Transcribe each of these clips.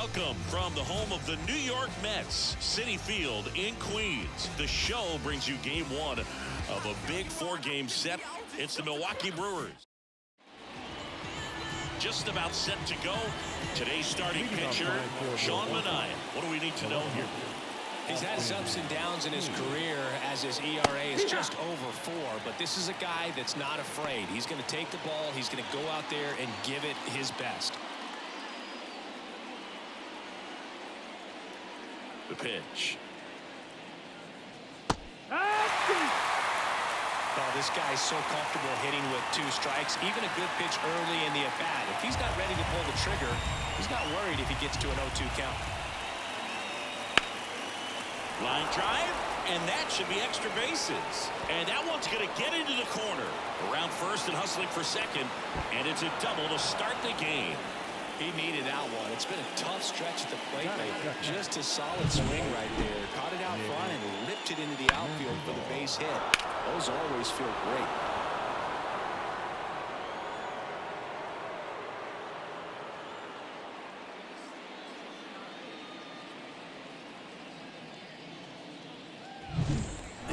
Welcome from the home of the New York Mets, Citi Field in Queens. The show brings you game one of a big four-game set. It's the Milwaukee Brewers. Just about set to go. Today's starting pitcher, Sean Manaea. What do we need to know here? He's had his ups and downs in his career as his ERA is just over 4, but this is a guy that's not afraid. He's going to take the ball, he's going to go out there and give it his best. The pitch. Oh, this guy's so comfortable hitting with 2 strikes, even a good pitch early in the at-bat. If he's not ready to pull the trigger, he's not worried if he gets to an 0-2 count. Line drive, and that should be extra bases. And that one's going to get into the corner. Around first and hustling for second, and it's a double to start the game. He needed that one. It's been a tough stretch at the plate lately. Just a solid swing right there. Caught it out front and ripped it into the outfield for the base hit. Those always feel great.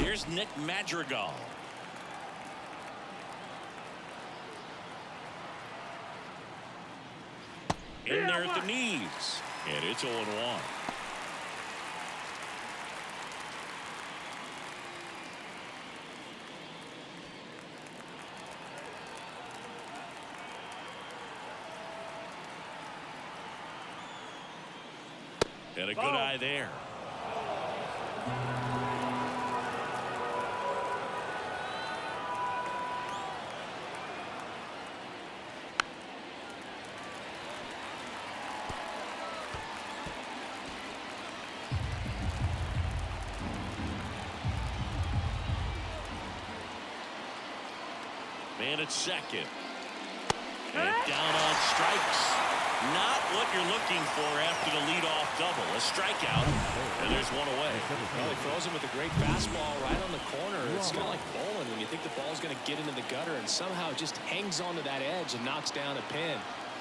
Here's Nick Madrigal. In there at the knees, and it's 0-1. And a good eye there. Man at second. And down on strikes. Not what you're looking for after the leadoff double. A strikeout, and there's one away. Well, he throws him with a great fastball right on the corner. It's kind of like bowling when you think the ball's going to get into the gutter and somehow just hangs onto that edge and knocks down a pin.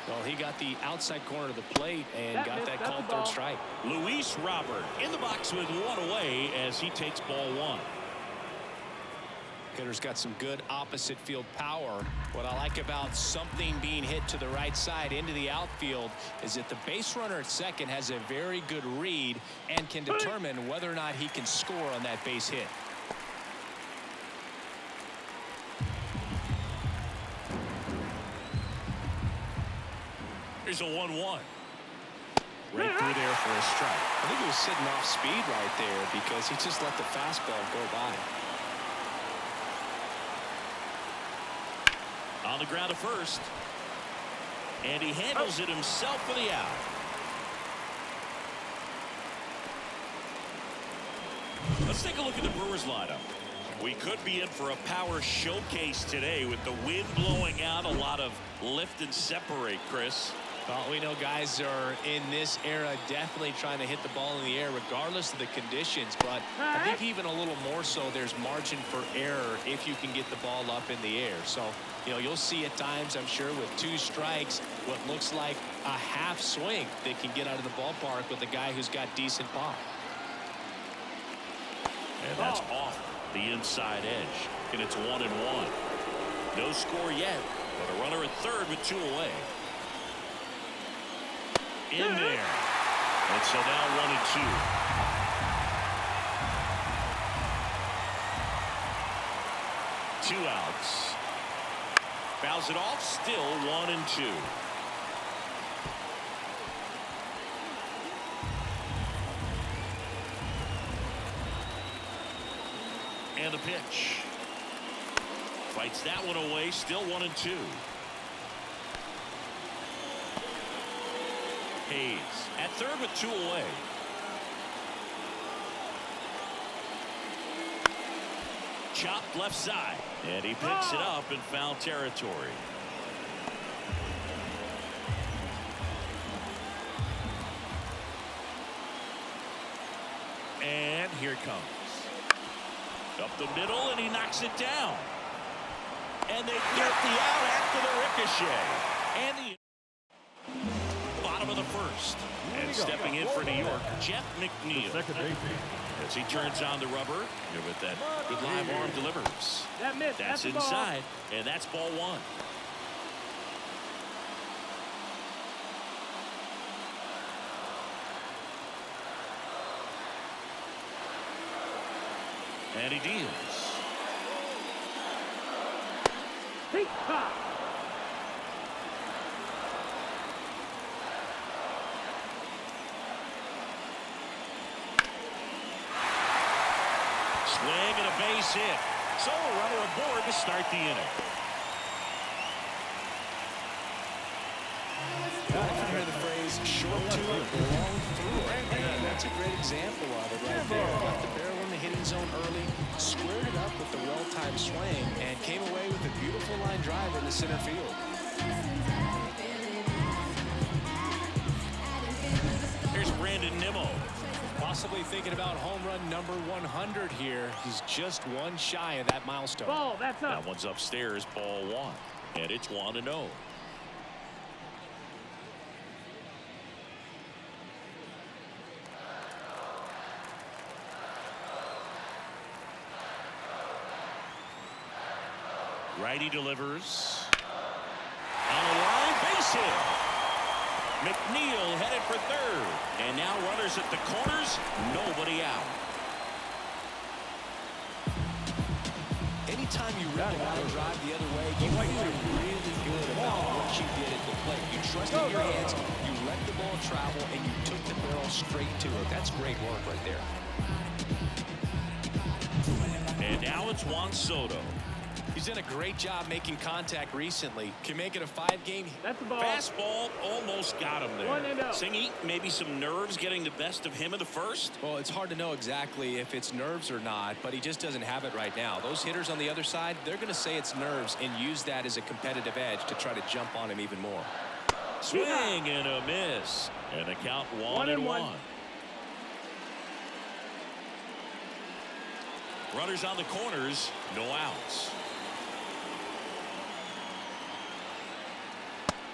Well, he got the outside corner of the plate and got that called third strike. Luis Robert in the box with one away as he takes ball 1. Hitter's got some good opposite field power. What I like about something being hit to the right side into the outfield is that the base runner at second has a very good read and can determine whether or not he can score on that base hit. Here's a 1-1. Right through there for a strike. I think he was sitting off speed right there because he just let the fastball go by. On the ground to first. And he handles it himself for the out. Let's take a look at the Brewers lineup. We could be in for a power showcase today with the wind blowing out, a lot of lift and separate, Chris. Well, we know guys are in this era definitely trying to hit the ball in the air regardless of the conditions, but I think even a little more so there's margin for error if you can get the ball up in the air. So, you know, you'll see at times, I'm sure, with 2 strikes, what looks like a half swing that can get out of the ballpark with a guy who's got decent pop. And that's off the inside edge, and it's 1-1. No score yet, but a runner at third with 2 away. In there. And so now 1-2. 2 outs. Fouls it off, still 1-2. And the pitch. Fights that one away, still 1-2. Hayes at third with 2 away. Chopped left side, and he picks it up in foul territory. And here it comes. Up the middle, and he knocks it down. And they get the out after the ricochet. And the bottom of the first. first. And stepping in for New York, Jeff McNeil. As he turns on the rubber, with that good live arm delivers. That's inside, and that's ball one. And he deals. Swing and a base hit. So a runner aboard to start the inning. I've heard the phrase short to it, long through it. And that's a great example of it right there. Got the barrel in the hitting zone early, squared it up with the well-timed swing, and came away with a beautiful line drive in the center field. Here's Brandon Nimmo. Possibly thinking about home run number 100 here. He's just one shy of that milestone. Ball, that's up. That one's upstairs, ball one. And it's 1-0. Righty delivers. On the line, base hit. McNeil headed for third. And now runners at the corners, nobody out. Anytime you rip a line drive the other way, you feel really good about what you did at the plate. You trusted your hands, you let the ball travel, and you took the barrel straight to it. That's great work right there. And now it's Juan Soto. He's done a great job making contact recently. Can make it a 5-game. That's the ball. Fastball almost got him there. 1-0. Singy, maybe some nerves getting the best of him in the first. Well, it's hard to know exactly if it's nerves or not, but he just doesn't have it right now. Those hitters on the other side, they're going to say it's nerves and use that as a competitive edge to try to jump on him even more. Swing and a miss. And the count 1-1. Runners on the corners, no outs.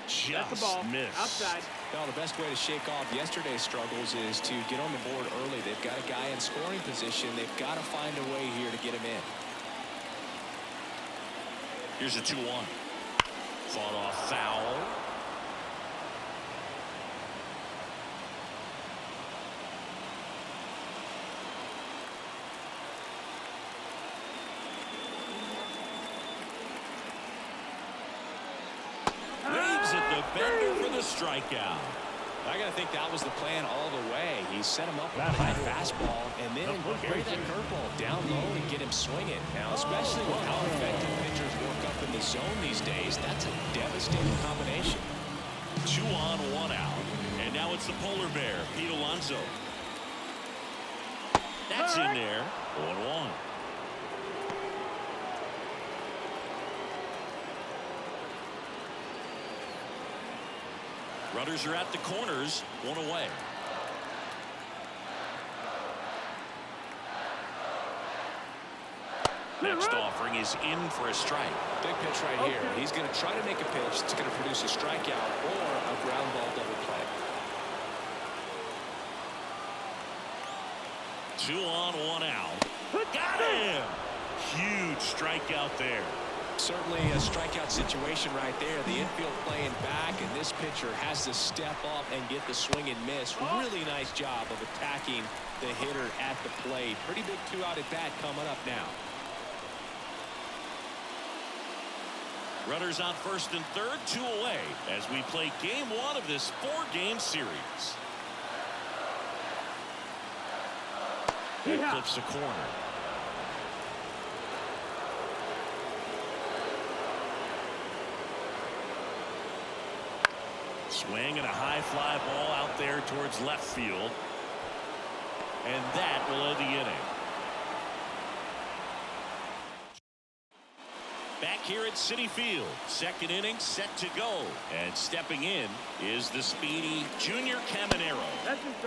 Just missed. Outside. Well, the best way to shake off yesterday's struggles is to get on the board early. They've got a guy in scoring position. They've got to find a way here to get him in. Here's a 2-1. Fought off foul. Bender for the strikeout. I got to think that was the plan all the way. He set him up with a high fastball and then carry that curveball down low and get him swinging. Now, especially with how effective pitchers work up in the zone these days, that's a devastating combination. 2 on, 1 out. And now it's the polar bear, Pete Alonso. That's in there. 1-1. Runners are at the corners, 1 away. Next offering is in for a strike. Big pitch right here. He's going to try to make a pitch that's going to produce a strikeout or a ground ball double play. 2 on, 1 out. Got him! Huge strikeout there. Certainly a strikeout situation right there. The infield playing back, and this pitcher has to step up and get the swing and miss. Really nice job of attacking the hitter at the plate. Pretty big 2-out at bat coming up now. Runners on first and third, 2 away as we play game 1 of this 4-game series. That clips the corner. Swing and a high fly ball out there towards left field. And that will end the inning. Back here at Citi Field, second inning set to go. And stepping in is the speedy Junior Caminero.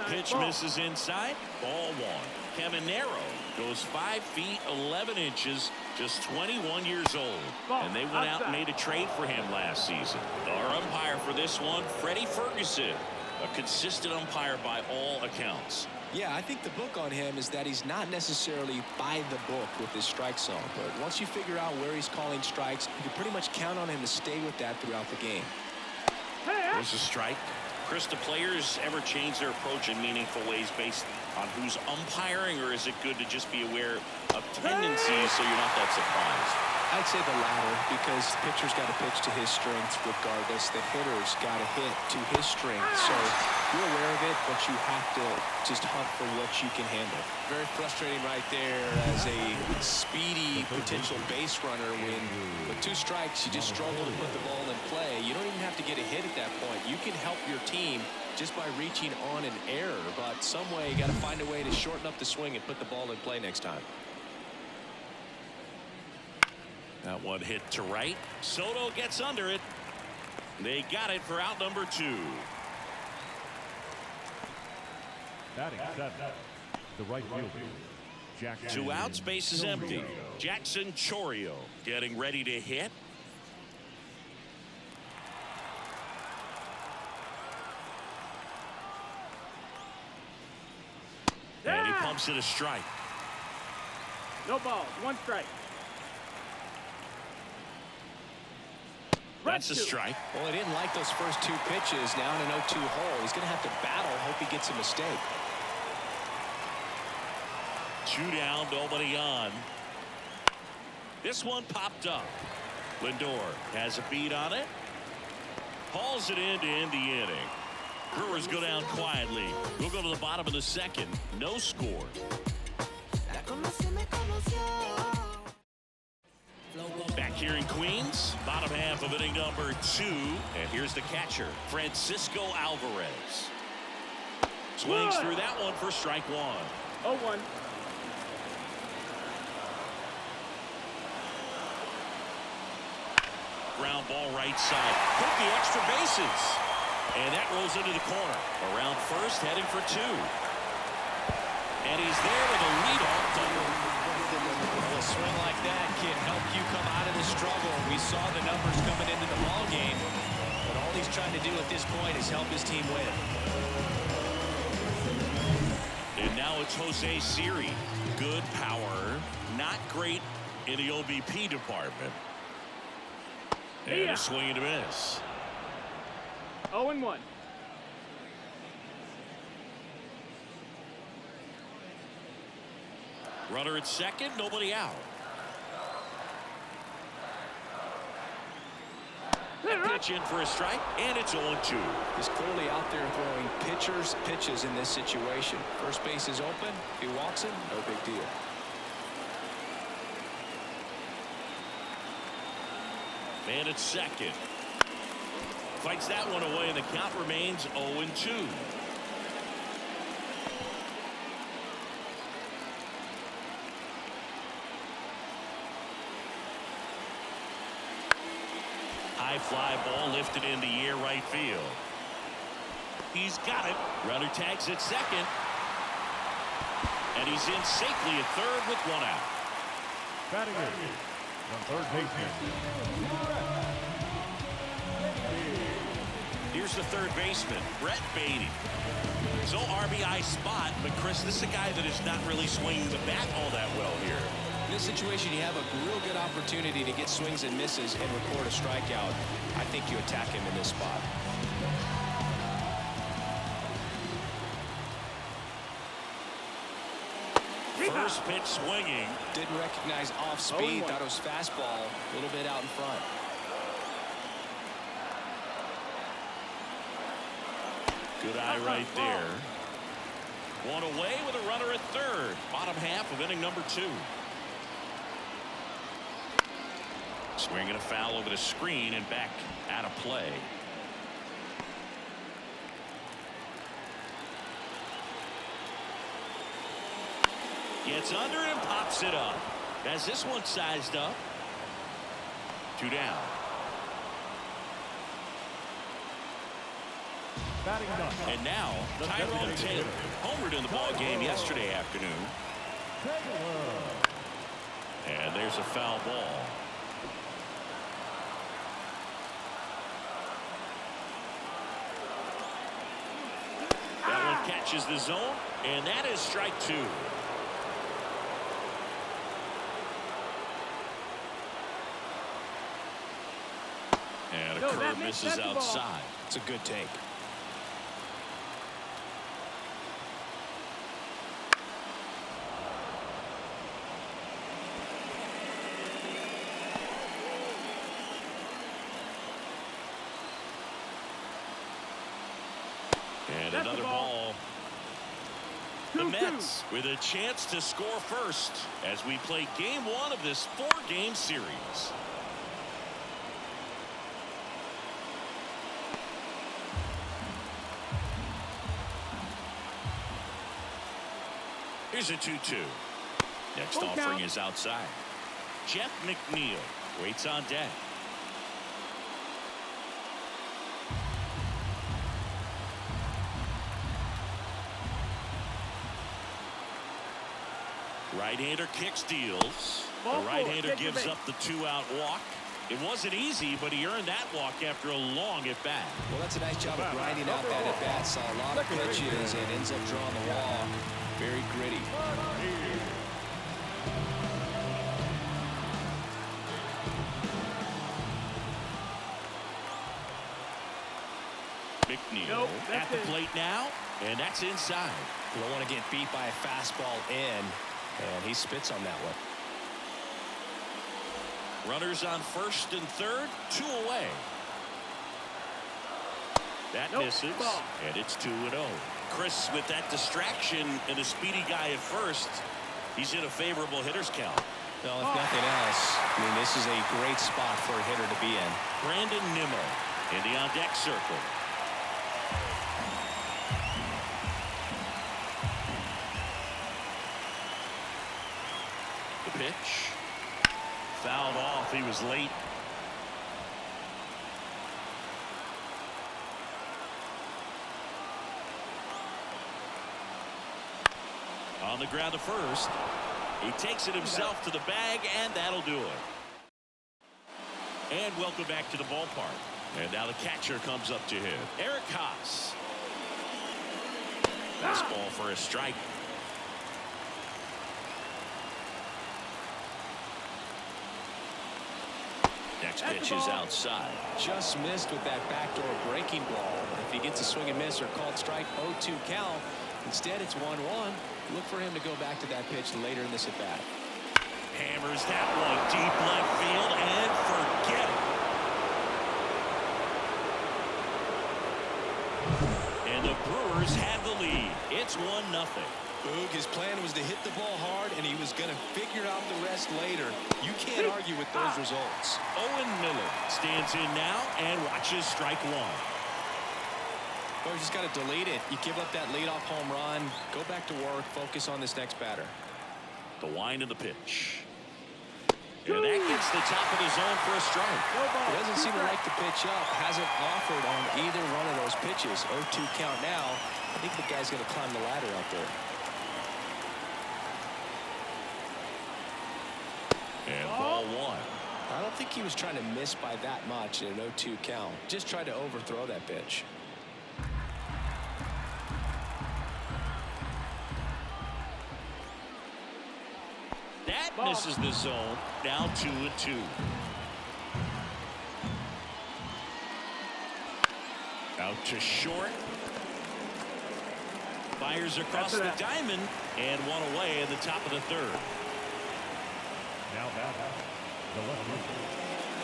Pitch misses inside, ball 1. Caminero goes 5 feet 11 inches, just 21 years old. And they went out and made a trade for him last season. Our umpire for this one, Freddie Ferguson. A consistent umpire by all accounts. Yeah, I think the book on him is that he's not necessarily by the book with his strike zone. But once you figure out where he's calling strikes, you can pretty much count on him to stay with that throughout the game. There's a strike. Chris, do players ever change their approach in meaningful ways based on who's umpiring, or is it good to just be aware of tendencies so you're not that surprised? I'd say the latter, because the pitcher's got to pitch to his strengths regardless. The hitter's got to hit to his strengths. So you're aware of it, but you have to just hunt for what you can handle. Very frustrating right there as a speedy potential base runner when with 2 strikes you just struggle to put the ball in play. You don't even have to get a hit at that point. You can help your team just by reaching on an error, but some way you got to find a way to shorten up the swing and put the ball in play next time. That one hit to right. Soto gets under it. They got it for out number 2. Batting 7, the right fielder, Jackson. 2 outs, base is empty. Jackson Chourio getting ready to hit. And he pumps it a strike. No balls, 1 strike. That's a strike. Well, he didn't like those first 2 pitches. Now in an 0-2 hole, he's going to have to battle. Hope he gets a mistake. 2 down, nobody on. This one popped up. Lindor has a beat on it. Hauls it in to end the inning. Brewers go down quietly. We'll go to the bottom of the 2nd. No score. Back here in Queens, bottom half of inning number 2. And here's the catcher, Francisco Alvarez. Swings through that one for strike 1. 0-1. Ground ball right side. Took the extra bases. And that rolls into the corner. Around first, heading for 2. And he's there with a leadoff double. A swing like that can help you come out of the struggle. We saw the numbers coming into the ball game, but all he's trying to do at this point is help his team win. And now it's Jose Siri. Good power, not great in the OBP department. And a swing and a miss. 0-1. Runner at second, nobody out. That pitch in for a strike, and it's 0-2. He's clearly out there throwing pitches in this situation. First base is open. If he walks it, no big deal. Man at second. Fights that one away, and the count remains 0-2. High fly ball lifted in the air right field. He's got it. Runner tags at second. And he's in safely at third with 1 out. Batting in, the third baseman. Here's the third baseman, Brett Beatty. So RBI spot, but Chris, this is a guy that is not really swinging the bat all that well here. In this situation, you have a real good opportunity to get swings and misses and record a strikeout. I think you attack him in this spot. First pitch swinging. Didn't recognize off speed. Thought it was fastball. A little bit out in front. Good eye right there. One away with a runner at third. Bottom half of inning number 2. Swinging a foul over the screen and back out of play. Gets under it and pops it up. As this one sized up. 2 down. Batting ninth. And now Tyrone Taylor homered in the ball game yesterday afternoon. And there's a foul ball. catches the zone, and that is strike 2. And a curve misses outside. It's a good take. And another ball. The Mets with a chance to score first as we play game 1 of this 4-game series. Here's a 2-2. Next offering is outside. Jeff McNeil waits on deck. Right-hander kicks, deals. The right-hander gives up the 2-out walk. It wasn't easy, but he earned that walk after a long at-bat. Well, that's a nice job of grinding out that at-bat. Saw a lot of pitches and ends up drawing the walk. Very gritty. McNeil at the plate now, and that's inside. You don't want to get beat by a fastball in, and he spits on that one. Runners on first and third, 2 away. That misses, and it's 2-0. Chris with that distraction and a speedy guy at first. He's in a favorable hitter's count. Well, if nothing else, I mean, this is a great spot for a hitter to be in. Brandon Nimmo in the on-deck circle. The pitch. Fouled off. He was late. On the ground to first. He takes it himself to the bag, and that'll do it. And welcome back to the ballpark. And now the catcher comes up to him. Eric Haas. Fastball for a strike. Next pitch is outside. Just missed with that backdoor breaking ball. If he gets a swing and miss or called strike, 0-2 count. Instead, it's 1-1. Look for him to go back to that pitch later in this at bat. Hammers that one deep left field and forget it. And the Brewers have the lead. It's 1-0. Boog, his plan was to hit the ball hard, and he was going to figure out the rest later. You can't argue with those results. Owen Miller stands in now and watches strike 1. Well, you just got to delete it. You give up that leadoff home run, go back to work, focus on this next batter. The wind of the pitch. And that gets the top of the zone for a strike. He doesn't seem to like the pitch up. Hasn't offered on either one of those pitches. 0-2 count now. I think the guy's going to climb the ladder out there. And ball 1. I don't think he was trying to miss by that much in an 0-2 count. Just tried to overthrow that pitch. That misses the zone. Now 2-2. Out to short. Fires across the diamond and one away in the top of the third. Now batting, the left-hander,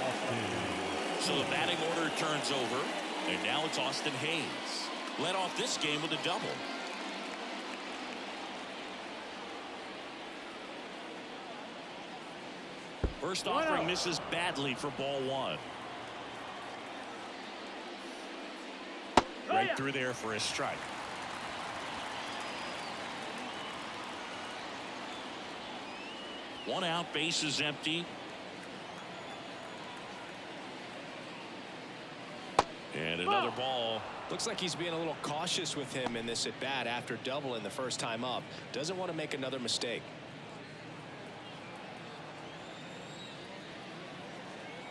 Austin. So the batting order turns over, and now it's Austin Hayes. Led off this game with a double. First offering misses badly for ball 1. Right through there for a strike. One out, base is empty. And another ball. Looks like he's being a little cautious with him in this at bat after doubling the first time up. Doesn't want to make another mistake.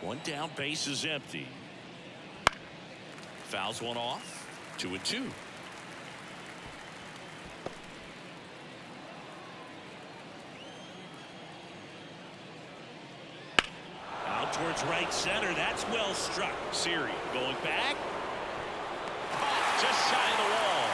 One down, base is empty. Fouls one off. 2-2. towards right center. That's well struck. Siri going back. Just shy of the wall.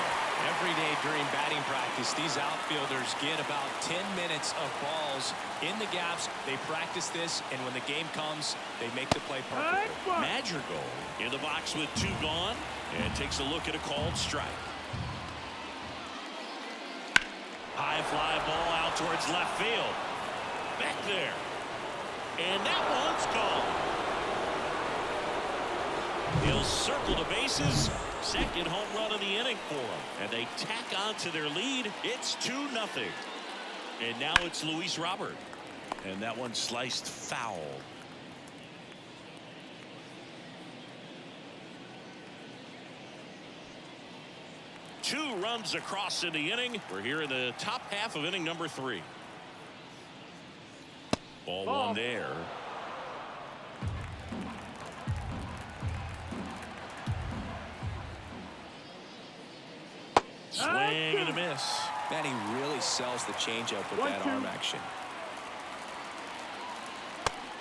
Every day during batting practice, these outfielders get about 10 minutes of balls in the gaps. They practice this, and when the game comes, they make the play perfectly. Madrigal in the box with 2 gone and takes a look at a called strike. High fly ball out towards left field. Back there. And that one's gone. He'll circle the bases. Second home run of the inning for him. And they tack on to their lead. It's 2-0. And now it's Luis Robert. And that one sliced foul. Two runs across in the inning. We're here in the top half of inning number 3. Ball 1 there. Swing and a miss. Man, he really sells the changeup with that arm action.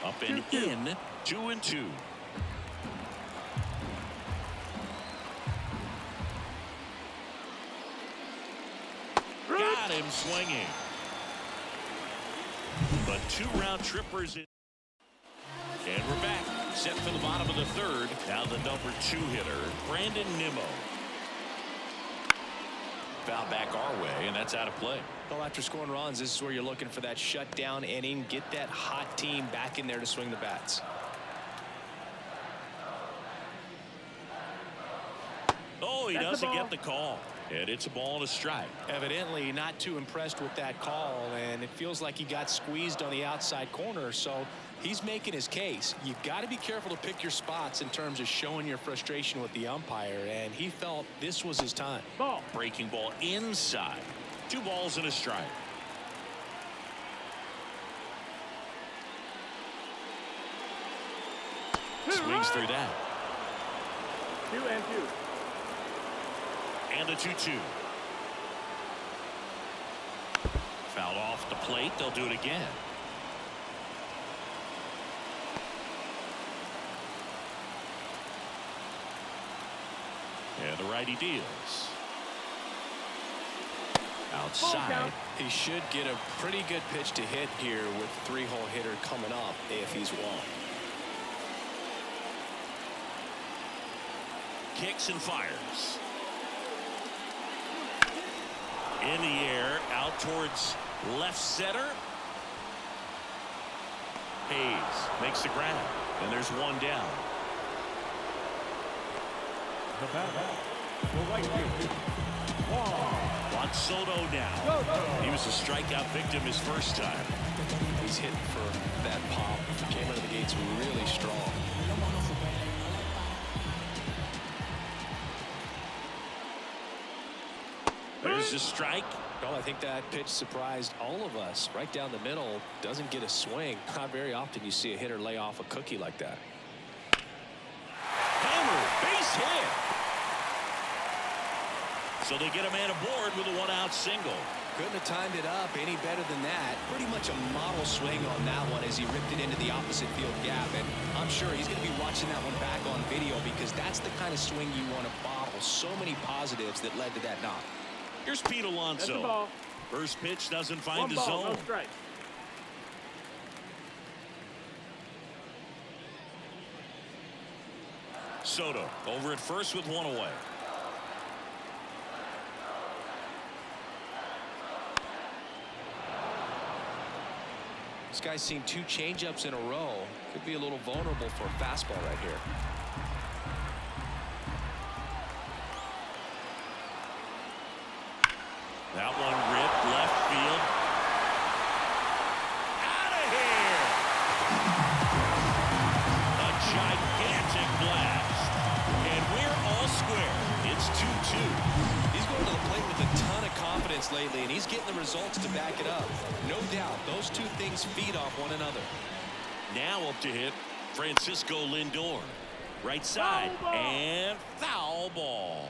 Up and in. 2-2. Got him swinging. But 2 round trippers in. And we're back. Set for the bottom of the 3rd. Now the number 2 hitter, Brandon Nimmo. Foul back our way, and that's out of play. Well, after scoring runs, this is where you're looking for that shutdown inning. Get that hot team back in there to swing the bats. Oh, he doesn't get the call. And it's a ball and a strike. Evidently not too impressed with that call, and it feels like he got squeezed on the outside corner, so he's making his case. You've got to be careful to pick your spots in terms of showing your frustration with the umpire, and he felt this was his time. Ball. Breaking ball inside. 2 balls and a strike. Swings through that. 2-2. And the 2-2. Fouled off the plate. They'll do it again. And the righty deals. Outside. He should get a pretty good pitch to hit here with 3-hole hitter coming up if he's won. Kicks and fires. In the air, out towards left center. Hayes makes the grab, and there's 1 down. The batter, the right field, Juan Soto now. He was a strikeout victim his first time. He's hitting for that pop. Came out of the gates really strong. There's a strike. Well, I think that pitch surprised all of us. Right down the middle, doesn't get a swing. Not very often you see a hitter lay off a cookie like that. Hammer, base hit. So they get a man aboard with a 1-out single. Couldn't have timed it up any better than that. Pretty much a model swing on that one as he ripped it into the opposite field gap. And I'm sure he's going to be watching that one back on video because that's the kind of swing you want to bottle. So many positives that led to that knock. Here's Pete Alonso. First pitch doesn't find the zone. No strike. Soto over at first with 1 away. This guy's seen 2 changeups in a row. Could be a little vulnerable for a fastball right here. That one ripped left field. Out of here! A gigantic blast. And we're all square. It's 2-2. He's going to the plate with a ton of confidence lately, and he's getting the results to back it up. No doubt, those 2 things feed off one another. Now up to hit Francisco Lindor. Right side. And foul ball.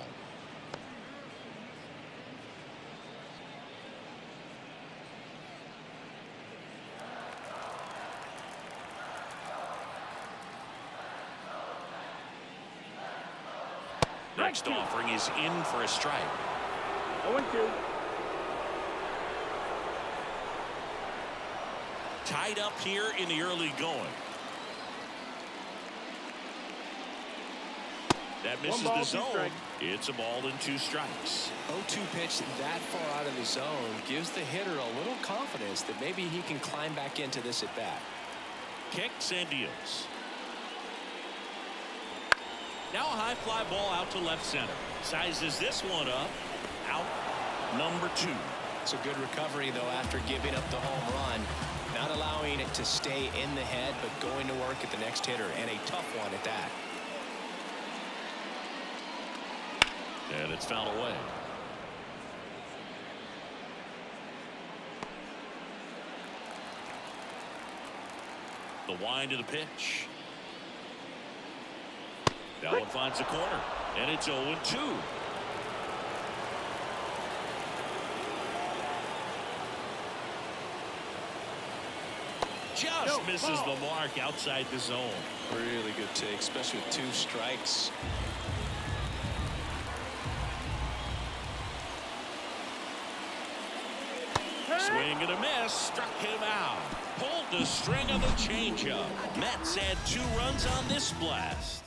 next offering is in for a strike. 0-2. Tied up here in the early going. That misses the zone. It's a ball and 2 strikes. 0-2 pitch that far out of the zone gives the hitter a little confidence that maybe he can climb back into this at bat. Kicks and deals. Now a high fly ball out to left center. Sizes this one up. Out number 2. It's a good recovery though after giving up the home run. Not allowing it to stay in the head, but going to work at the next hitter, and a tough one at that. And it's fouled away. The wind of the pitch. That one finds the corner, and it's 0-2. Just misses the mark outside the zone. Really good take, especially with 2 strikes. Swing and a miss, struck him out. Pulled the string of the changeup. Mets add 2 runs on this blast.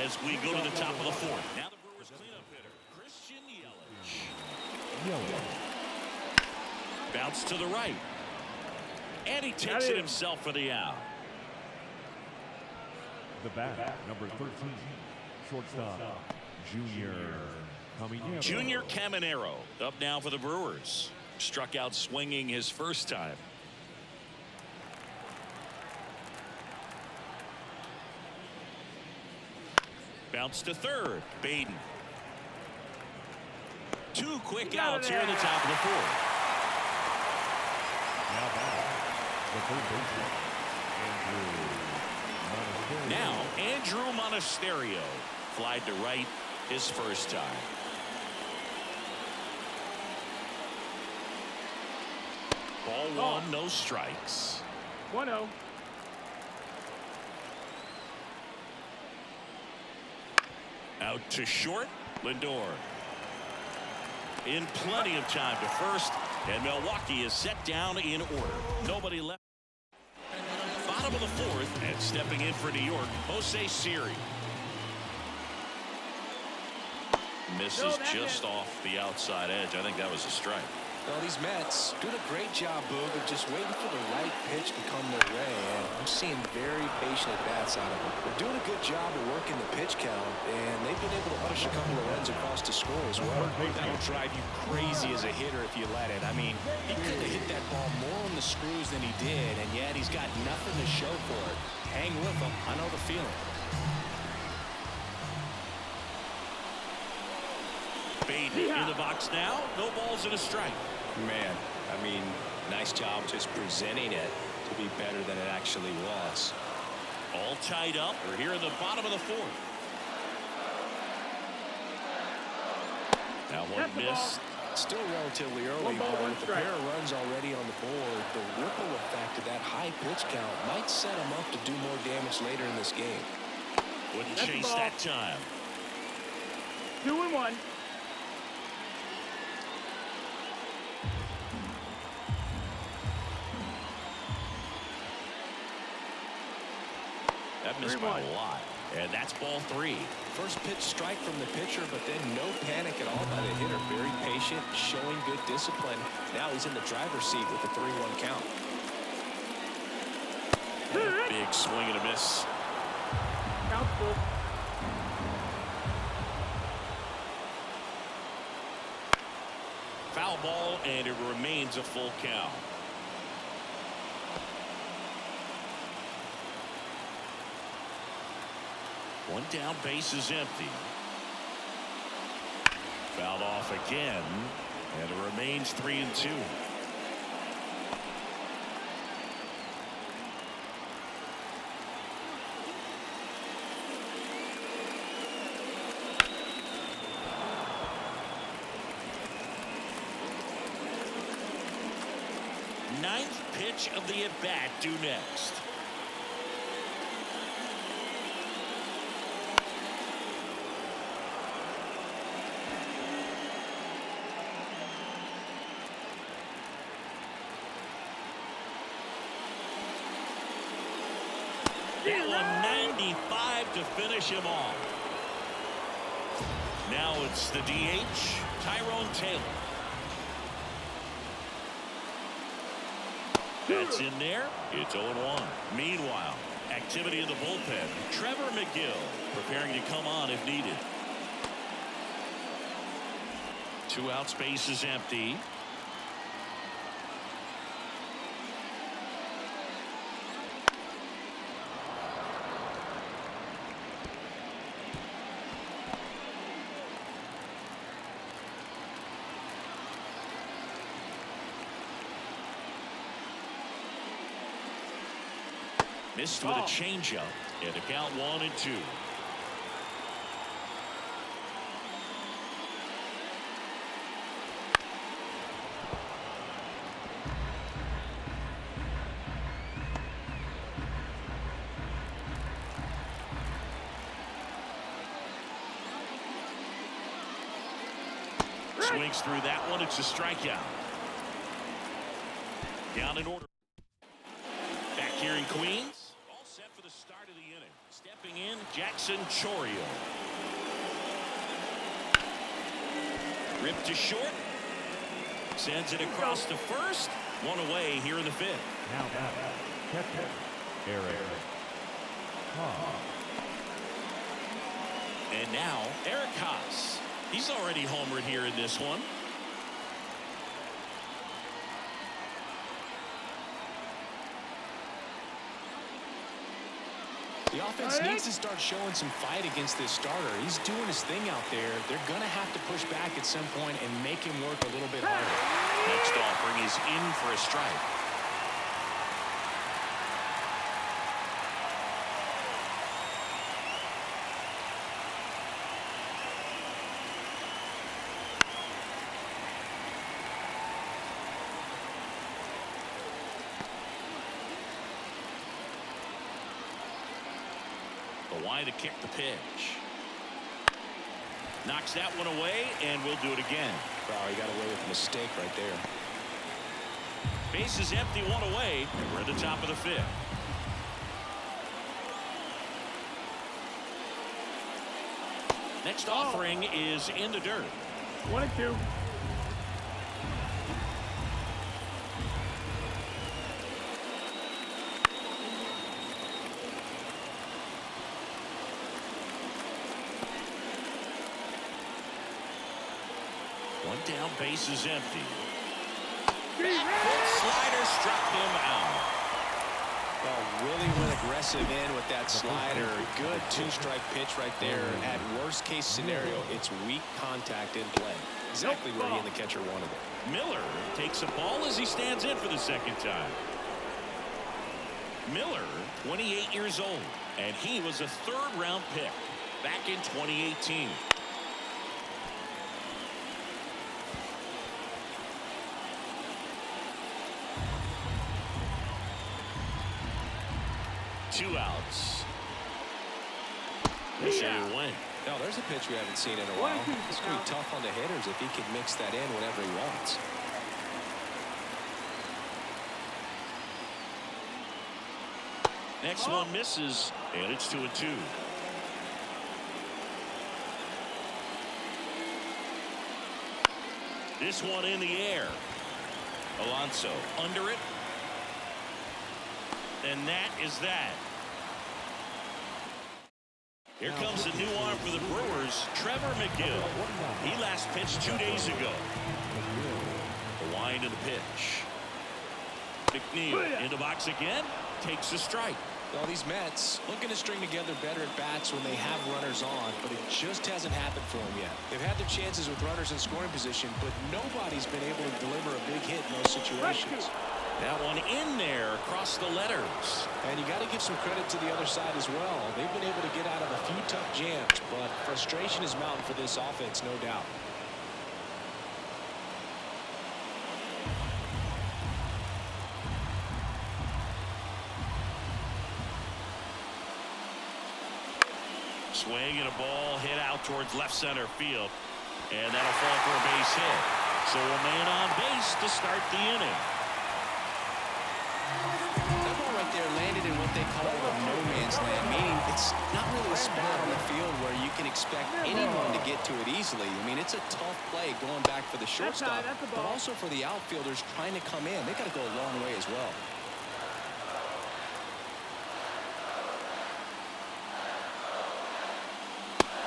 As we go to the top of the 4th. Now the Brewers cleanup hitter, Christian Yelich. Bounce to the right. And he takes it himself for the out. The bat, number 13, shortstop, Junior Caminero up now for the Brewers. Struck out swinging his first time. Bounce to third. Baden. 2 quick outs here in the top of the 4th. Now back, the third baseman, Now Andrew Monasterio. Flied to right his first time. Ball 1, no strikes. 1-0. Out to short, Lindor. In plenty of time to first, and Milwaukee is set down in order. Nobody left. Bottom of the 4th, and stepping in for New York, Jose Siri. Misses just off the outside edge. I think that was a strike. Well, these Mets doing a great job, Boog, of just waiting for the right pitch to come their way. And I'm seeing very patient at-bats out of them. They're doing a good job of working the pitch count, and they've been able to push a couple of runs across the score as well. That'll drive you crazy as a hitter if you let it. I mean, he could have hit that ball more on the screws than he did, and yet he's got nothing to show for it. Hang with him. I know the feeling. Baden in the box now. No balls and a strike. Man, I mean, nice job just presenting it to be better than it actually was. All tied up. We're here in the bottom of the 4th. That one missed. Still relatively early, but with a pair of runs already on the board, the ripple effect of that high pitch count might set him up to do more damage later in this game. Wouldn't chase that time. 2-1. That missed by a lot. And that's ball 3. First pitch strike from the pitcher, but then no panic at all by the hitter. Very patient, showing good discipline. Now he's in the driver's seat with the 3-1 count. Big swing and a miss. Count full. Foul ball, and it remains a full count. One down, base is empty. Fouled off again, and it remains 3-2. Ninth pitch of the at-bat due next. That one 95 to finish him off. Now it's the DH, Tyrone Taylor. That's in there. It's 0-1. Meanwhile, activity in the bullpen. Trevor McGill preparing to come on if needed. 2 outs, base is empty. Missed with a changeup, and the count 1-2. Swings through that one. It's a strikeout. Down in order. Back here in Queens. All set for the start of the inning. Stepping in, Jackson Chourio. Ripped to short. Sends it across to first. 1 away here in the 5th. Now catcher, Eric. And now Eric Haas. He's already homered here in this one. The offense needs to start showing some fight against this starter. He's doing his thing out there. They're going to have to push back at some point and make him work a little bit harder. Next offering is in for a strike. Why to kick the pitch. Knocks that one away, and we'll do it again. Wow, he got away with a mistake right there. Base is empty, 1 away, and we're at the top of the 5th. Next offering is in the dirt. 1-2. One down, base is empty. Back slider struck him out. Well, really went aggressive in with that slider. Good 2-strike pitch right there. At worst case scenario, it's weak contact in play. Exactly where he and the catcher wanted it. Miller takes a ball as he stands in for the 2nd time. Miller, 28 years old, and he was a 3rd-round pick back in 2018. Two outs. This win. No, there's a pitch we haven't seen in a while. It's going to be tough on the hitters if he can mix that in whenever he wants. Next one misses, and it's 2-2. This one in the air. Alonso under it. And that is that. Here comes a new arm for the Brewers, Trevor McGill. He last pitched 2 days ago. The wind of the pitch. McNeil in the box again. Takes a strike. Well, these Mets looking to string together better at bats when they have runners on, but it just hasn't happened for them yet. They've had their chances with runners in scoring position, but nobody's been able to deliver a big hit in those situations. That one in there across the letters. And you got to give some credit to the other side as well. They've been able to get out of a few tough jams, but frustration is mounting for this offense, no doubt. Swing and a ball hit out towards left center field. And that'll fall for a base hit. So a man on base to start the inning. That ball right there landed in in what they call a no man's land, meaning it's not really a spot on the field where you can expect anyone to get to it easily. I mean, it's a tough play going back for the shortstop, but also for the outfielders trying to come in. They got to go a long way as well.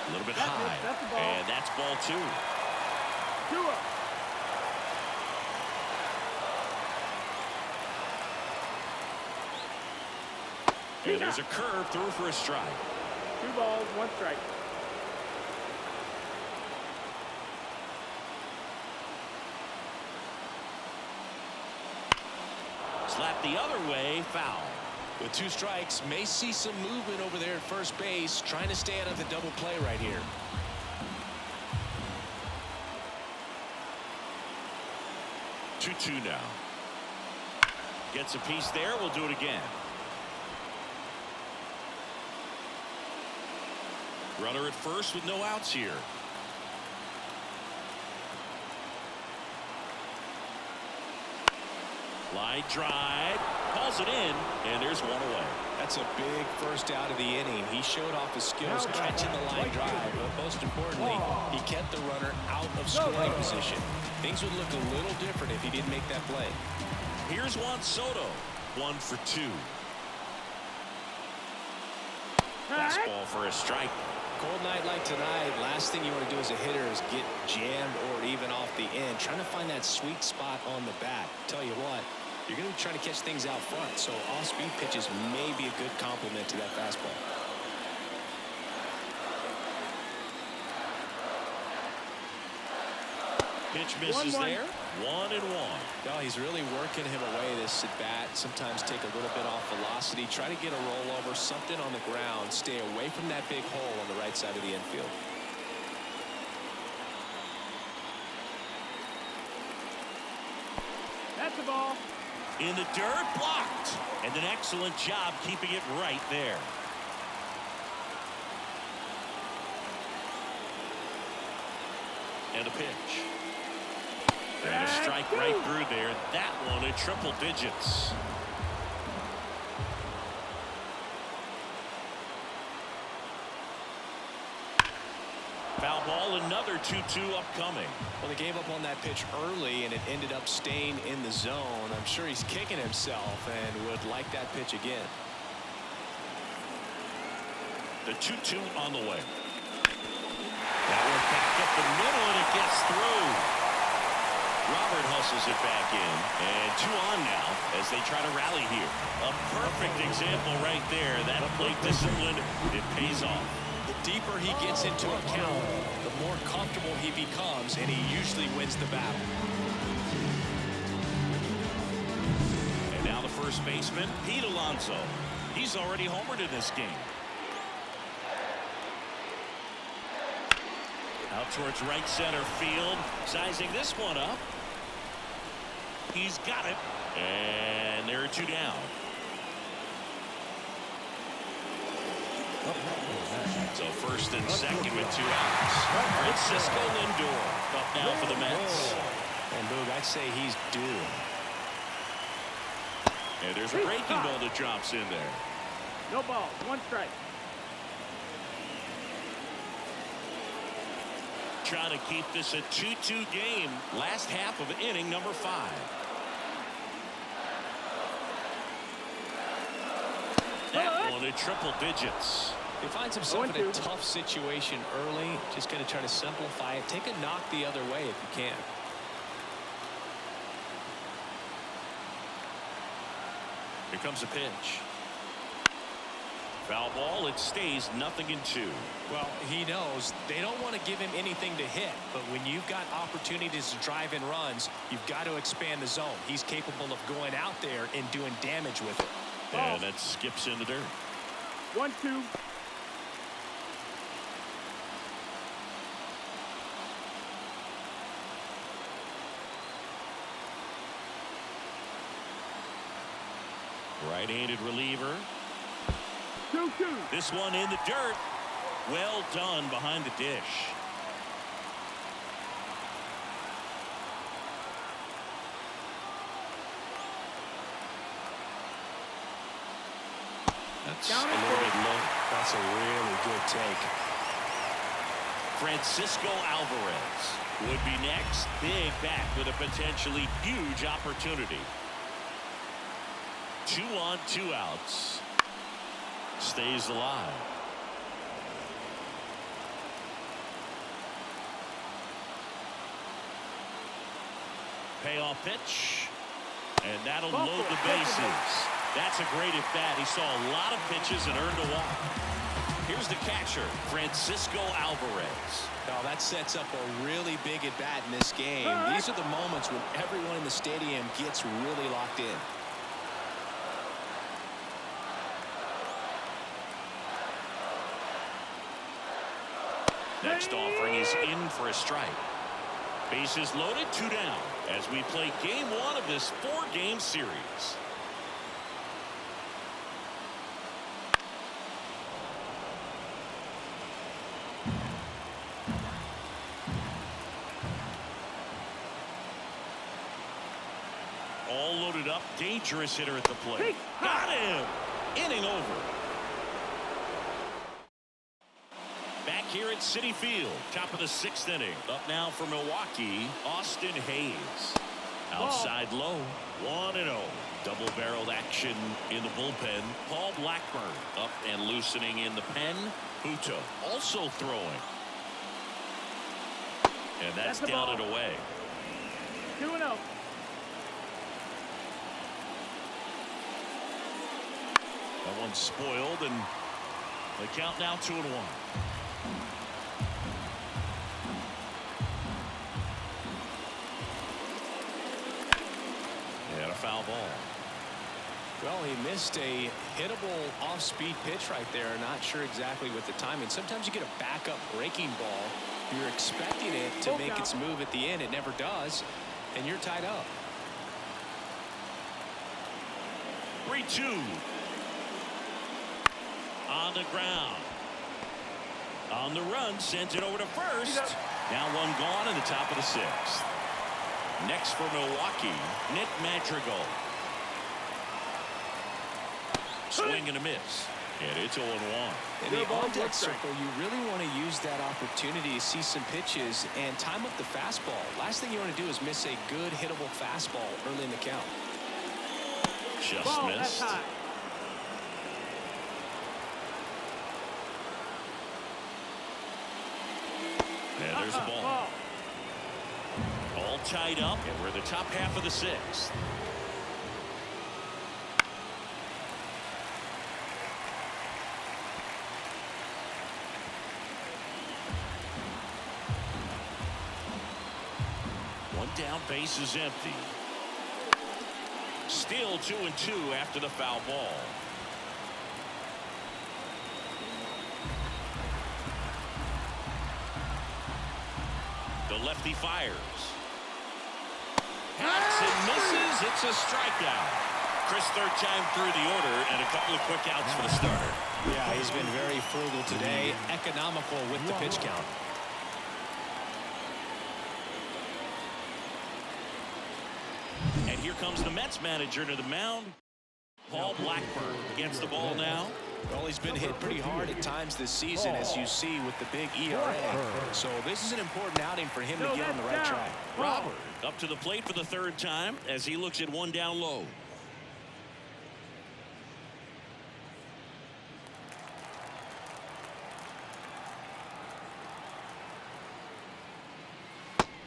A little bit high, and that's ball 2. 2 up. And there's a curve through for a strike. 2 balls, 1 strike. Slap the other way, foul. With 2 strikes, may see some movement over there at first base, trying to stay out of the double play right here. Two now. Gets a piece there. We'll do it again. Runner at first with no outs here. Line drive. Calls it in, and there's 1 away. That's a big first out of the inning. He showed off his skills catching the line drive, but most importantly, he kept the runner out of scoring position. Things would look a little different if he didn't make that play. Here's Juan Soto. 1 for 2. Fastball for a strike. Cold night like tonight, last thing you want to do as a hitter is get jammed or even off the end. Trying to find that sweet spot on the bat. Tell you what, you're going to be trying to catch things out front, so off-speed pitches may be a good complement to that fastball. Pitch misses there. 1-1. Oh, he's really working him away this at bat. Sometimes take a little bit off velocity. Try to get a rollover, something on the ground. Stay away from that big hole on the right side of the infield. That's the ball. In the dirt, blocked. And an excellent job keeping it right there. And a pitch. And a strike right through there. That one at triple digits. Foul ball, another 2-2 upcoming. Well, they gave up on that pitch early, and it ended up staying in the zone. I'm sure he's kicking himself and would like that pitch again. The 2-2 on the way. That one back up the middle, and it gets through. Robert hustles it back in, and 2 on now as they try to rally here. A perfect example right there. That plate discipline, it pays off. The deeper he gets into a count, the more comfortable he becomes, and he usually wins the battle. And now the first baseman, Pete Alonso. He's already homered in this game. Out towards right center field, sizing this one up. He's got it, and there are 2 down. So first and second with 2 outs. Francisco Lindor up now for the Mets. And Boog, I'd say he's due. And there's a breaking ball that drops in there. No ball, 1 strike. Trying to keep this a 2-2 game. Last half of inning number 5. That one at triple digits. He finds himself in a tough situation early. Just going to try to simplify it. Take a knock the other way if you can. Here comes a pitch. Foul ball. It stays 0-2. Well, he knows they don't want to give him anything to hit, but when you've got opportunities to drive in runs, you've got to expand the zone. He's capable of going out there and doing damage with it. And that skips in the dirt. 1-2. Right-handed reliever. 2-2. This one in the dirt. Well done behind the dish. That's Down a and little bit forward. low. That's a really good take. Francisco Alvarez would be next. Big bat with a potentially huge opportunity. 2 on, 2 outs. Stays alive. Payoff pitch. And that'll load the bases. That's a great at bat. He saw a lot of pitches and earned a walk. Here's the catcher, Francisco Alvarez. Now that sets up a really big at bat in this game. These are the moments when everyone in the stadium gets really locked in. Next offering is in for a strike. Bases loaded, 2 down as we play game 1 of this 4-game series. All loaded up, dangerous hitter at the plate. Got him! Inning over. Back here at Citi Field, top of the 6th inning. Up now for Milwaukee, Austin Hayes. Outside low, 1-0. Double-barreled action in the bullpen. Paul Blackburn up and loosening in the pen. Puto also throwing. And that's down and away. 2-0. That one's spoiled, and the count now 2-1. And a foul ball. Well, he missed a hittable off-speed pitch right there. Not sure exactly what the timing. Sometimes you get a backup breaking ball. You're expecting it to make its move at the end. It never does, and you're tied up. 3-2. On the ground. On the run, sends it over to first. Now 1 gone in the top of the 6th. Next for Milwaukee, Nick Madrigal. Swing and a miss. And it's 0-1. In the on-deck circle, you really want to use that opportunity to see some pitches and time up the fastball. Last thing you want to do is miss a good hittable fastball early in the count. Just missed. And there's the ball. All tied up, and we're in the top half of the 6th. One down, base is empty. Still 2-2 after the foul ball. The lefty fires. Hacks and misses. It's a strikeout. Chris, 3rd time through the order, and a couple of quick outs for the starter. Yeah, he's been very frugal today, economical with the pitch count. And here comes the Mets manager to the mound. Paul Blackburn gets the ball now. Well, he's been hit pretty hard at times this season, as you see with the big ERA. So this is an important outing for him to get on the right track. Robert up to the plate for the 3rd time as he looks at 1 down low.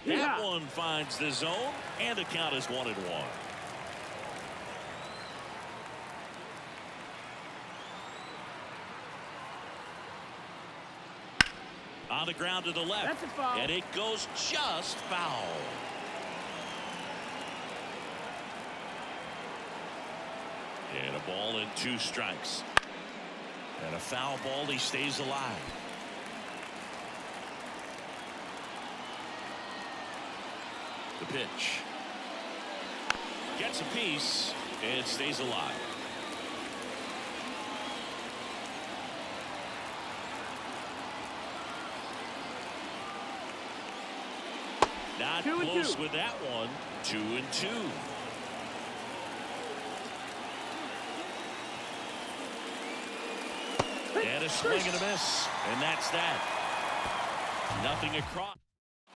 That one finds the zone, and the count is 1-1. On the ground to the left. That's a foul. And it goes just foul. And a ball and 2 strikes. And a foul ball. He stays alive. The pitch. Gets a piece and stays alive. Not close with that one. 2-2. And a swing and a miss. And that's that. Nothing across.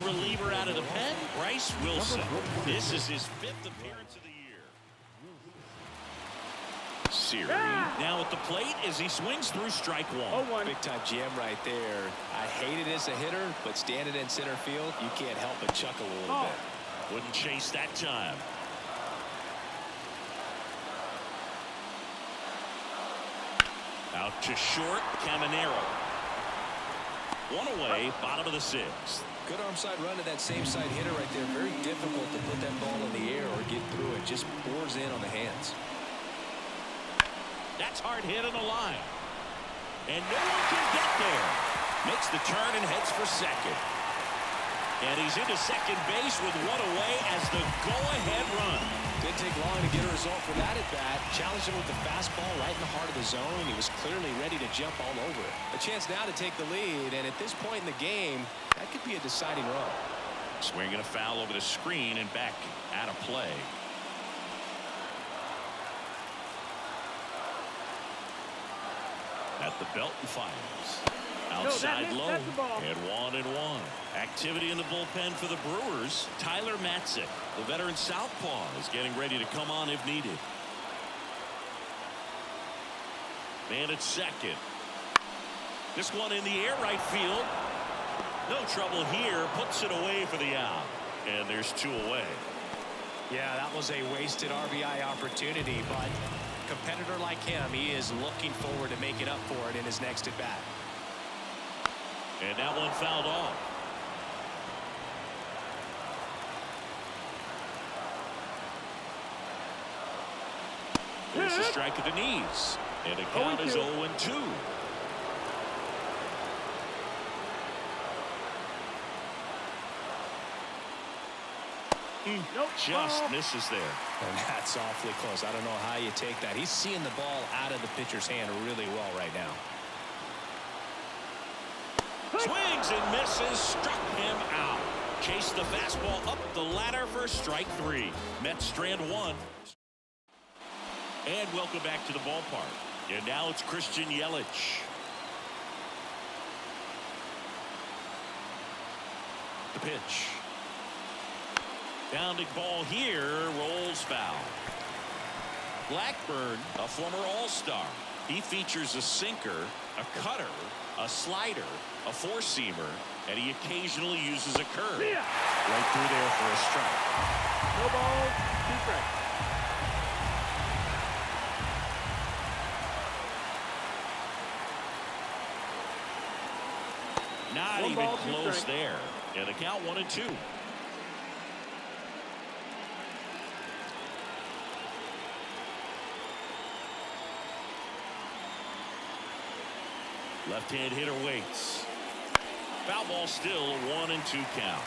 Reliever out of the pen, Bryce Wilson. This is his 5th appearance of the year. Siri now at the plate as he swings through strike one. Big time jam right there. I hate it as a hitter, but standing in center field, you can't help but chuckle a little bit. Wouldn't chase that time. Out to short, Caminero. One away, bottom of the 6th. Good arm side run to that same side hitter right there. Very difficult to put that ball in the air or get through it. Just pours in on the hands. That's hard hit on the line. And no one can get there. Makes the turn and heads for second. And he's into second base with one away as the go-ahead run. Didn't take long to get a result for that at bat. Challenged him with the fastball right in the heart of the zone. He was clearly ready to jump all over it. A chance now to take the lead, and at this point in the game, that could be a deciding run. Swinging a foul over the screen and back out of play. At the belt and fires. Outside low. And 1-1. Activity in the bullpen for the Brewers. Tyler Matzik, the veteran southpaw, is getting ready to come on if needed. Man at second. This one in the air right field. No trouble here. Puts it away for the out. And there's 2 away. Yeah, that was a wasted RBI opportunity, but a competitor like him, he is looking forward to making up for it in his next at bat. And that one fouled off. There's a strike at the knees. And the count is 0-2. Just misses there. And that's awfully close. I don't know how you take that. He's seeing the ball out of the pitcher's hand really well right now. Swings and misses, struck him out. Chased the fastball up the ladder for strike 3. Mets strand 1. And welcome back to the ballpark. And now it's Christian Yelich. The pitch. Bounding ball here, rolls foul. Blackburn, a former All-Star. He features a sinker, a cutter, a slider, a four-seamer, and he occasionally uses a curve. Right through there for a strike. No ball, 2 strikes. Not One even ball, 2 close strikes. there. And the count 1-2. Left-hand hitter waits. Foul ball still, 1-2 count.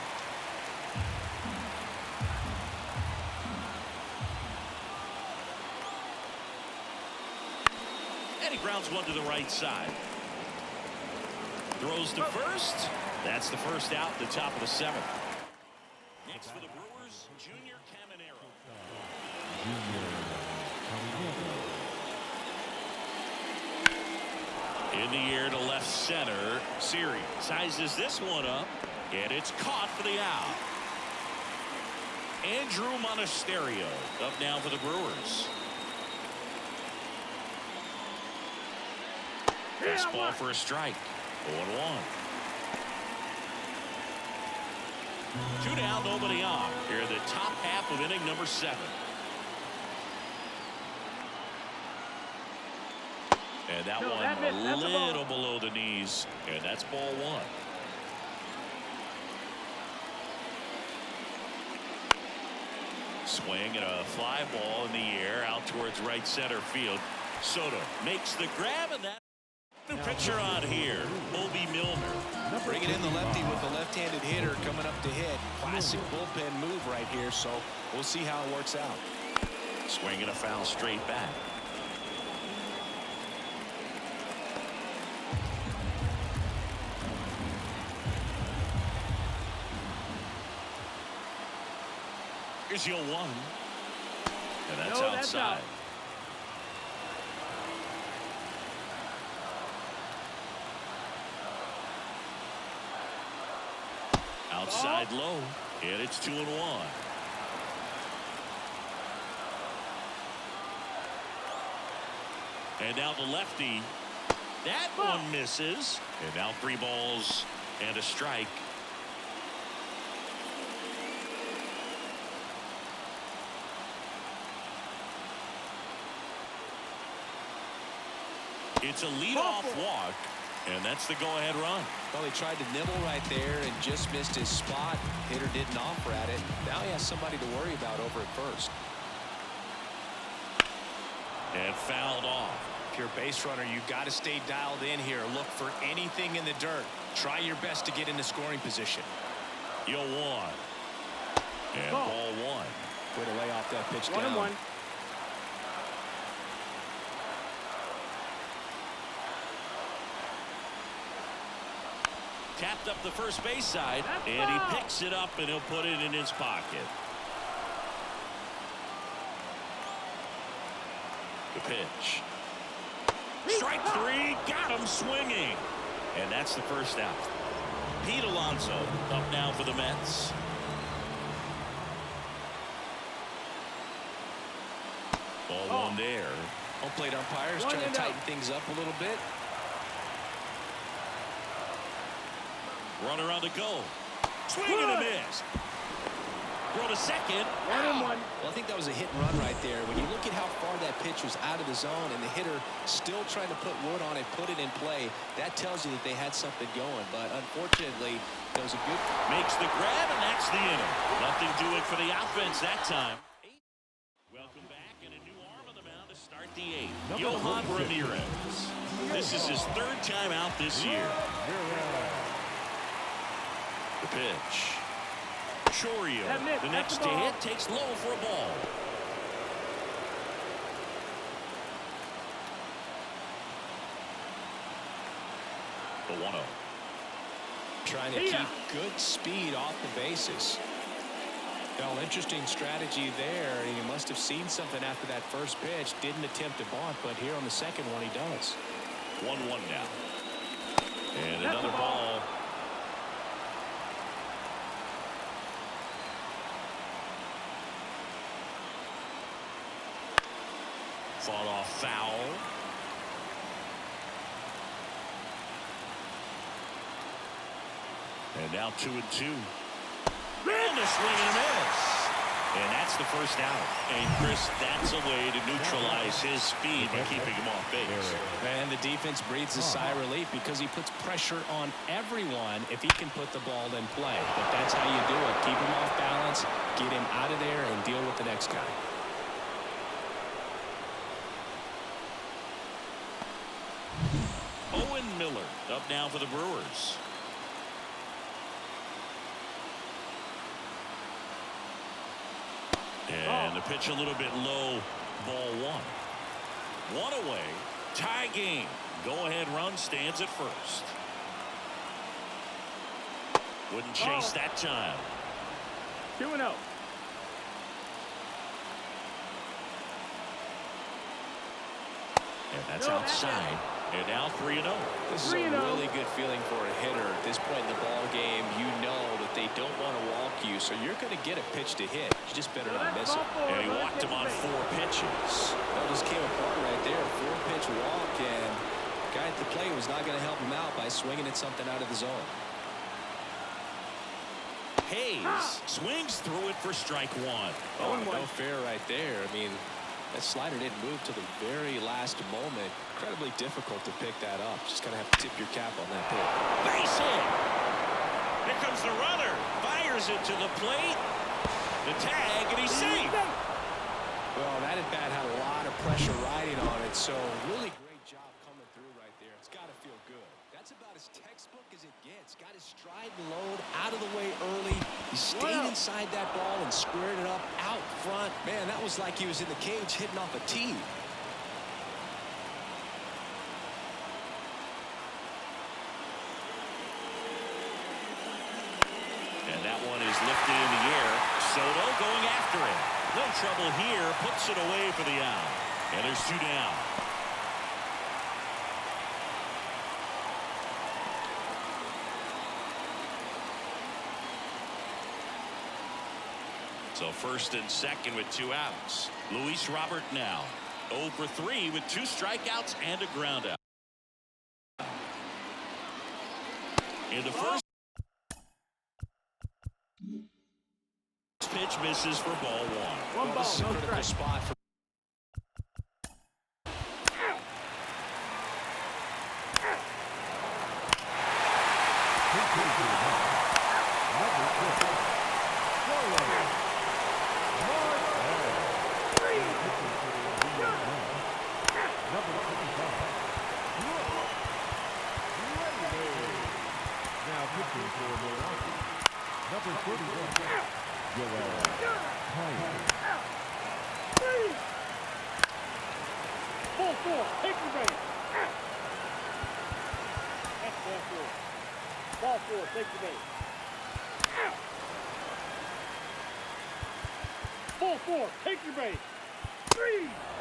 And he grounds one to the right side. Throws to first. That's the first out at the top of the 7th. Next for the Brewers, Junior Caminero. In the air to left center. Siri sizes this one up, and it's caught for the out. Andrew Monasterio up now for the Brewers. Fastball for a strike. 0-1. 2 down, nobody on. Here in the top half of inning number 7. And that one a little below the knees, and that's ball 1. Swing and a fly ball in the air out towards right center field. Soto makes the grab, and that new pitcher on here, Obi Milner. Bringing in the lefty with the left-handed hitter coming up to hit. Classic bullpen move right here, so we'll see how it works out. Swinging a foul straight back. Here's 0-1. And that's outside. Outside low, and it's 2-1. And now the lefty. That one misses. And now 3 balls and a strike. It's a leadoff walk, and that's the go-ahead run. Well, he tried to nibble right there and just missed his spot. Hitter didn't offer at it. Now he has somebody to worry about over at first. And fouled off. If you're a base runner, you've got to stay dialed in here. Look for anything in the dirt. Try your best to get into scoring position. 0-1. And ball 1. Way to lay off that pitch 1-1. Tapped up the first base side, and he picks it up, and he'll put it in his pocket. The pitch. Strike 3, got him swinging. And that's the first out. Pete Alonso up now for the Mets. Ball 1 there. Home plate umpires trying to tighten things up a little bit. Runner on the go. Swing and a miss. Throw to second. 1-1. Well, I think that was a hit and run right there. When you look at how far that pitch was out of the zone and the hitter still trying to put wood on it, put it in play, that tells you that they had something going. But unfortunately, there was a good... Makes the grab, and that's the inning. Nothing doing for the offense that time. Welcome back, and a new arm on the mound to start the 8th. Yohan Ramirez. This is his 3rd time out this year. The pitch. Chorio, the next to hit, takes low for a ball. The 1-0. Trying to keep good speed off the bases. Well, interesting strategy there. He must have seen something after that first pitch. Didn't attempt to bunt, but here on the second one he does. 1-1 now. And another ball. Fought off foul. And now 2-2. And a swing and a miss. And that's the first out. And Chris, that's a way to neutralize his speed by keeping him off base. And the defense breathes a sigh of relief because he puts pressure on everyone if he can put the ball in play. But that's how you do it. Keep him off balance, get him out of there, and deal with the next guy. Owen Miller up now for the Brewers. And the pitch a little bit low. Ball 1. 1 away. Tie game. Go-ahead run stands at first. Wouldn't chase that time. 2-0. And that's outside. And now 3-0. This is a really good feeling for a hitter at this point in the ball game. You know that they don't want to walk you, so you're going to get a pitch to hit. You just better not miss it. And he walked him on 4 pitches. That just came apart right there. 4-pitch walk, and the guy at the plate was not going to help him out by swinging at something out of the zone. Hayes swings through it for strike 1. Oh, no fair right there. I mean, that slider didn't move to the very last moment. Incredibly difficult to pick that up. Just going to have to tip your cap on that pitch. Base hit. Here comes the runner. Fires it to the plate. The tag, and he's safe. Well, that at bat had a lot of pressure riding on it, so really great job coming through right there. It's got to feel good. That's about as textbook as it gets. Got his stride and load out of the way early. He stayed inside that ball and squared it up out front. Man, that was like he was in the cage hitting off a tee. And that one is lifted in the air. Soto going after it. No trouble here. Puts it away for the out. And there's 2 down. So first and second with 2 outs. Luis Robert now 0 for 3 with 2 strikeouts and a ground out. In the first pitch misses for ball 1. One ball, This is a no critical strike. spot for Number 31, Joel Hines. 4-4. Take your base. That's ball 4. Ball 4. Take your base. 4-4. Take your base. 3.